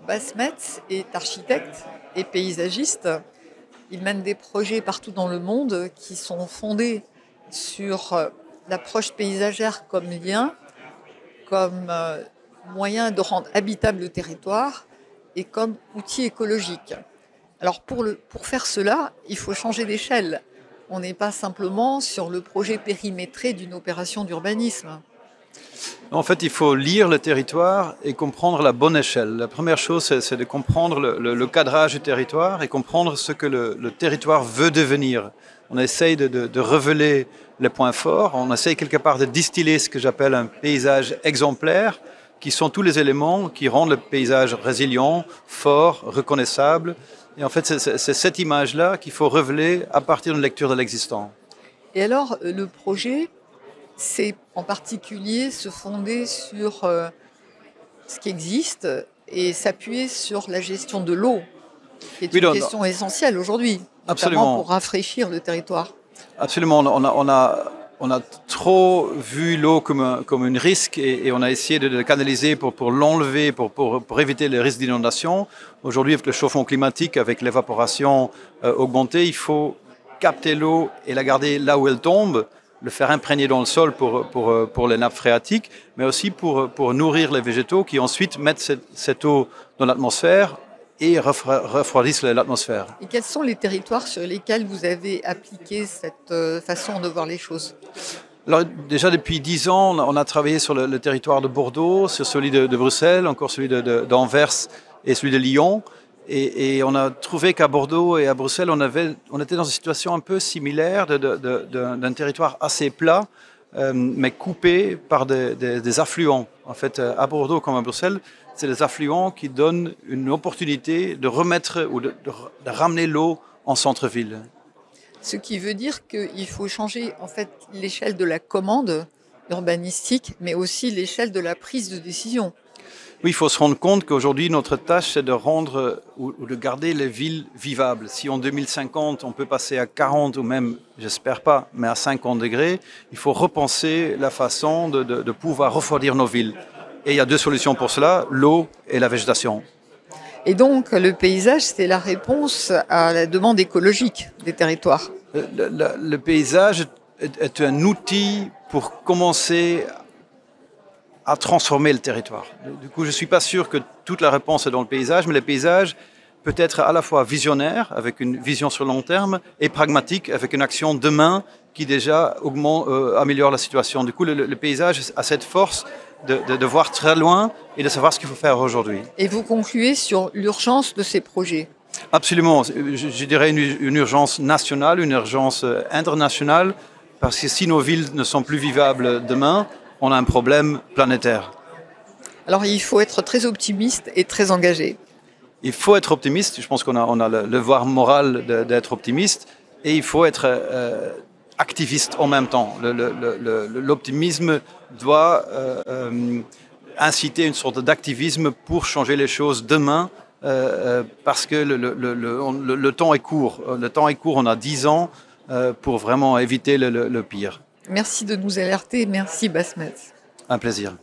Basmet est architecte et paysagiste. Il mène des projets partout dans le monde qui sont fondés sur l'approche paysagère comme lien, comme moyen de rendre habitable le territoire et comme outil écologique. Alors pour faire cela, il faut changer d'échelle. On n'est pas simplement sur le projet périmétré d'une opération d'urbanisme. En fait, il faut lire le territoire et comprendre la bonne échelle. La première chose, c'est de comprendre le cadrage du territoire et comprendre ce que le territoire veut devenir. On essaye de révéler les points forts, on essaye quelque part de distiller ce que j'appelle un paysage exemplaire, qui sont tous les éléments qui rendent le paysage résilient, fort, reconnaissable. Et en fait, c'est cette image-là qu'il faut révéler à partir d'une lecture de l'existant. Et alors, le projet, c'est en particulier se fonder sur ce qui existe et s'appuyer sur la gestion de l'eau, qui est une question essentielle aujourd'hui, notamment pour rafraîchir le territoire. Absolument, on a trop vu l'eau comme un risque et on a essayé de le canaliser pour l'enlever, pour éviter les risques d'inondation. Aujourd'hui, avec le chauffement climatique, avec l'évaporation augmentée, il faut capter l'eau et la garder là où elle tombe, le faire imprégner dans le sol pour les nappes phréatiques, mais aussi pour nourrir les végétaux qui ensuite mettent cette eau dans l'atmosphère et refroidissent l'atmosphère. Et quels sont les territoires sur lesquels vous avez appliqué cette façon de voir les choses ? Alors, déjà depuis 10 ans, on a travaillé sur le territoire de Bordeaux, sur celui de Bruxelles, encore celui d'Anvers et celui de Lyon. Et on a trouvé qu'à Bordeaux et à Bruxelles, on était dans une situation un peu similaire d'un territoire assez plat, mais coupé par des affluents. En fait, à Bordeaux comme à Bruxelles, c'est les affluents qui donnent une opportunité de remettre ou de ramener l'eau en centre-ville. Ce qui veut dire qu'il faut changer en fait l'échelle de la commande urbanistique, mais aussi l'échelle de la prise de décision. Oui, il faut se rendre compte qu'aujourd'hui, notre tâche, c'est de rendre ou de garder les villes vivables. Si en 2050, on peut passer à 40 ou même, j'espère pas, mais à 50 degrés, il faut repenser la façon de pouvoir refroidir nos villes. Et il y a deux solutions pour cela, l'eau et la végétation. Et donc, le paysage, c'est la réponse à la demande écologique des territoires. Le paysage est un outil pour commencer à transformer le territoire. Du coup, je ne suis pas sûr que toute la réponse est dans le paysage, mais le paysage peut être à la fois visionnaire, avec une vision sur le long terme, et pragmatique, avec une action demain qui déjà améliore la situation. Du coup, le paysage a cette force de voir très loin et de savoir ce qu'il faut faire aujourd'hui. Et vous concluez sur l'urgence de ces projets ? Absolument. Je dirais une urgence nationale, une urgence internationale, parce que si nos villes ne sont plus vivables demain, on a un problème planétaire. Alors il faut être très optimiste et très engagé. Il faut être optimiste, je pense qu'on a le devoir moral d'être optimiste, et il faut être activiste en même temps. L'optimisme doit inciter une sorte d'activisme pour changer les choses demain, parce que le temps est court. Le temps est court, on a 10 ans pour vraiment éviter le pire. Merci de nous alerter, merci Basmet. Un plaisir.